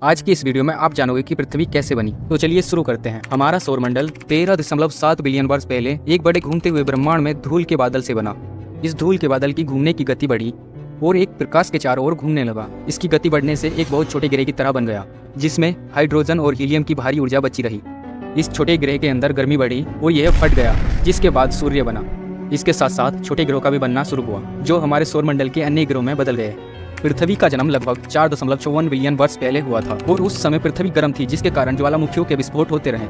आज की इस वीडियो में आप जानोगे कि पृथ्वी कैसे बनी। तो चलिए शुरू करते हैं। हमारा सौरमंडल 13.7 बिलियन वर्ष पहले एक बड़े घूमते हुए ब्रह्मांड में धूल के बादल से बना। इस धूल के बादल की घूमने की गति बढ़ी और एक प्रकाश के चारों ओर घूमने लगा। इसकी गति बढ़ने से एक बहुत छोटे ग्रह की तरह बन गया, जिसमें हाइड्रोजन और हीलियम की भारी ऊर्जा बची रही। इस छोटे ग्रह के अंदर गर्मी बढ़ी और यह फट गया, जिसके बाद सूर्य बना। इसके साथ साथ छोटे ग्रहों का भी बनना शुरू हुआ, जो हमारे सौरमंडल के अन्य ग्रहों में बदल गए। पृथ्वी का जन्म लगभग 4.54 बिलियन वर्ष पहले हुआ था और उस समय पृथ्वी गर्म थी, जिसके कारण ज्वालामुखियों के विस्फोट होते रहे।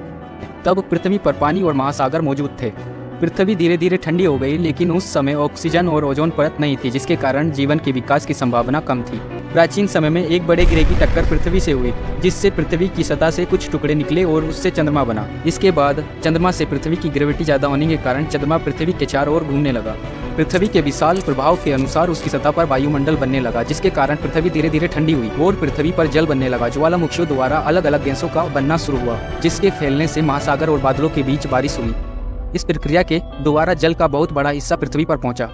तब पृथ्वी पर पानी और महासागर मौजूद थे। पृथ्वी धीरे धीरे ठंडी हो गई, लेकिन उस समय ऑक्सीजन और ओजोन परत नहीं थी, जिसके कारण जीवन के विकास की संभावना कम थी। प्राचीन समय में एक बड़े ग्रह की टक्कर पृथ्वी से हुई, जिससे पृथ्वी की सतह से कुछ टुकड़े निकले और उससे चंद्रमा बना। इसके बाद चंद्रमा से पृथ्वी की ग्रेविटी ज्यादा होने के कारण चंद्रमा पृथ्वी के चारों ओर घूमने लगा। पृथ्वी के विशाल प्रभाव के अनुसार उसकी सतह पर वायुमंडल बनने लगा, जिसके कारण पृथ्वी धीरे धीरे ठंडी हुई और पृथ्वी पर जल बनने लगा। ज्वालामुखियों द्वारा अलग अलग गैसों का बनना शुरू हुआ, जिसके फैलने से महासागर और बादलों के बीच बारिश हुई। इस प्रक्रिया के द्वारा जल का बहुत बड़ा हिस्सा पृथ्वी पर पहुंचा।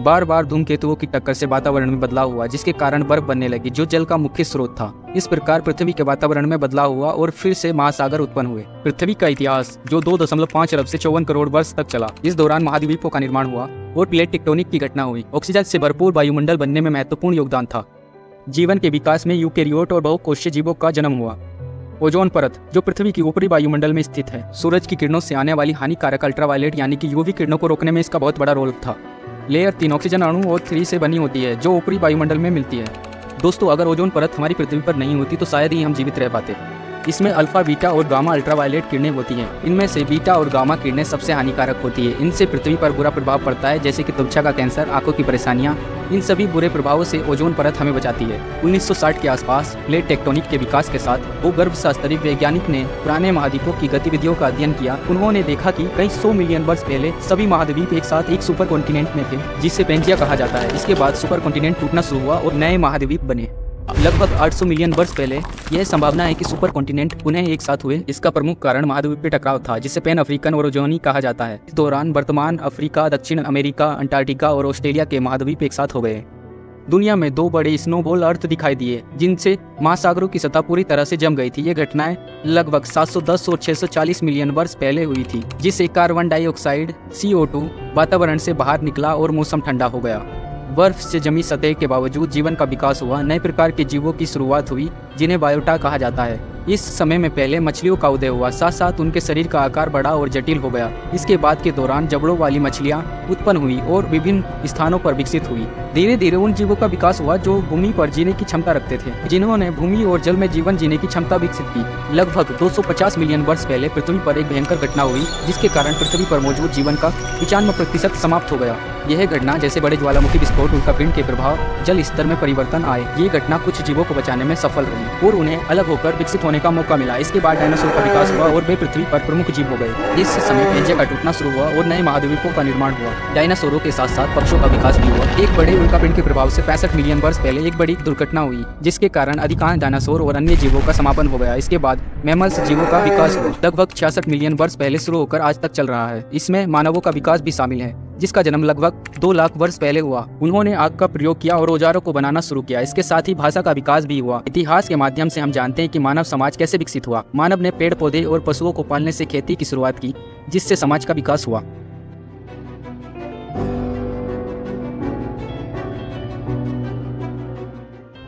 बार बार धूमकेतुओं की टक्कर से वातावरण में बदलाव हुआ, जिसके कारण बर्फ बनने लगी, जो जल का मुख्य स्रोत था। इस प्रकार पृथ्वी के वातावरण में बदलाव हुआ और फिर से महासागर उत्पन्न हुए। पृथ्वी का इतिहास, जो 2.5 अरब से 54 करोड़ वर्ष तक चला, इस दौरान महाद्वीपों का निर्माण हुआ और प्लेट टेक्टोनिक की घटना हुई। ऑक्सीजन से भरपूर वायुमंडल बनने में महत्वपूर्ण योगदान था। जीवन के विकास में यूकेरियोट और बहुकोषीय जीवों का जन्म हुआ। ओजोन परत, जो पृथ्वी की ऊपरी वायुमंडल में स्थित है, सूरज की किरणों से आने वाली हानिकारक अल्ट्रावायलेट यानी कि यूवी किरणों को रोकने में इसका बहुत बड़ा रोल था। लेयर 3 ऑक्सीजन अणु और 3 से बनी होती है, जो ऊपरी वायुमंडल में मिलती है। दोस्तों, अगर ओजोन परत हमारी पृथ्वी पर नहीं होती तो शायद ही हम जीवित रह पाते। इसमें अल्फा, बीटा और गामा अल्ट्रावायलेट किरणें होती हैं। इनमें से बीटा और गामा किरणें सबसे हानिकारक होती है। इनसे पृथ्वी पर बुरा प्रभाव पड़ता है, जैसे कि त्वचा का कैंसर, आंखों की परेशानियां। इन सभी बुरे प्रभावों से ओजोन परत हमें बचाती है। 1960 के आसपास प्लेट टेक्टोनिक के विकास के साथ भूगर्भ शास्त्री वैज्ञानिक ने पुराने महाद्वीपों की गतिविधियों का अध्ययन किया। उन्होंने देखा कि कई 100 मिलियन वर्ष पहले सभी महाद्वीप एक साथ एक सुपर कॉन्टिनेंट में थे, जिसे पेंजिया कहा जाता है। इसके बाद सुपर कॉन्टिनेंट टूटना शुरू हुआ और नए महाद्वीप बने। लगभग 800 मिलियन वर्ष पहले यह संभावना है कि सुपर कॉन्टिनेंट पुनः एक साथ हुए। इसका प्रमुख कारण महाद्वीपीय टकराव था, जिसे पैन अफ्रीकन और ओजोनी कहा जाता है। इस दौरान वर्तमान अफ्रीका, दक्षिण अमेरिका, अंटार्कटिका और ऑस्ट्रेलिया के महाद्वीप एक साथ हो गए। दुनिया में 2 बड़े स्नोबॉल अर्थ दिखाई दिए, जिनसे महासागरों की सतह पूरी तरह से जम गई थी। ये घटनाएं लगभग 710 और 640 मिलियन वर्ष पहले हुई थी, जिससे कार्बन डाइऑक्साइड CO2 वातावरण से बाहर निकला और मौसम ठंडा हो गया। बर्फ से जमी सतह के बावजूद जीवन का विकास हुआ। नए प्रकार के जीवों की शुरुआत हुई, जिन्हें बायोटा कहा जाता है। इस समय में पहले मछलियों का उदय हुआ, साथ साथ उनके शरीर का आकार बड़ा और जटिल हो गया। इसके बाद के दौरान जबड़ों वाली मछलियां उत्पन्न हुई और विभिन्न स्थानों पर विकसित हुई। धीरे धीरे उन जीवों का विकास हुआ जो भूमि पर जीने की क्षमता रखते थे, जिन्होंने भूमि और जल में जीवन जीने की क्षमता विकसित की। लगभग 250 मिलियन वर्ष पहले पृथ्वी पर एक भयंकर घटना हुई, जिसके कारण पृथ्वी पर मौजूद जीवन का 95% समाप्त हो गया। यह घटना, जैसे बड़े ज्वालामुखी विस्फोट, उल्कापिंड के प्रभाव, जल स्तर में परिवर्तन आए। ये घटना कुछ जीवों को बचाने में सफल रही और उन्हें अलग होकर विकसित होने का मौका मिला। इसके बाद डायनासोर का विकास हुआ और वे पृथ्वी पर प्रमुख जीव हो गए। इस समय पेंजिया का टूटना शुरू हुआ और नए महाद्वीपों का निर्माण हुआ। डायनासोरों के साथ साथ पक्षियों का विकास भी हुआ। एक बड़े उल्कापिंड के प्रभाव से 65 मिलियन वर्ष पहले एक बड़ी दुर्घटना हुई, जिसके कारण अधिकांश डायनासोर और अन्य जीवों का समापन हो गया। इसके बाद मैमल्स जीवों का विकास हुआ, लगभग 66 मिलियन वर्ष पहले शुरू होकर आज तक चल रहा है। इसमें मानवों का विकास भी शामिल है, जिसका जन्म लगभग 2 लाख वर्ष पहले हुआ। उन्होंने आग का प्रयोग किया और औजारों को बनाना शुरू किया। इसके साथ ही भाषा का विकास भी हुआ। इतिहास के माध्यम से हम जानते हैं कि मानव समाज कैसे विकसित हुआ। मानव ने पेड़ पौधे और पशुओं को पालने से खेती की शुरुआत की, जिससे समाज का विकास हुआ।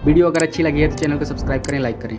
वीडियो अगर अच्छी लगी है तो चैनल को सब्सक्राइब करें, लाइक करें।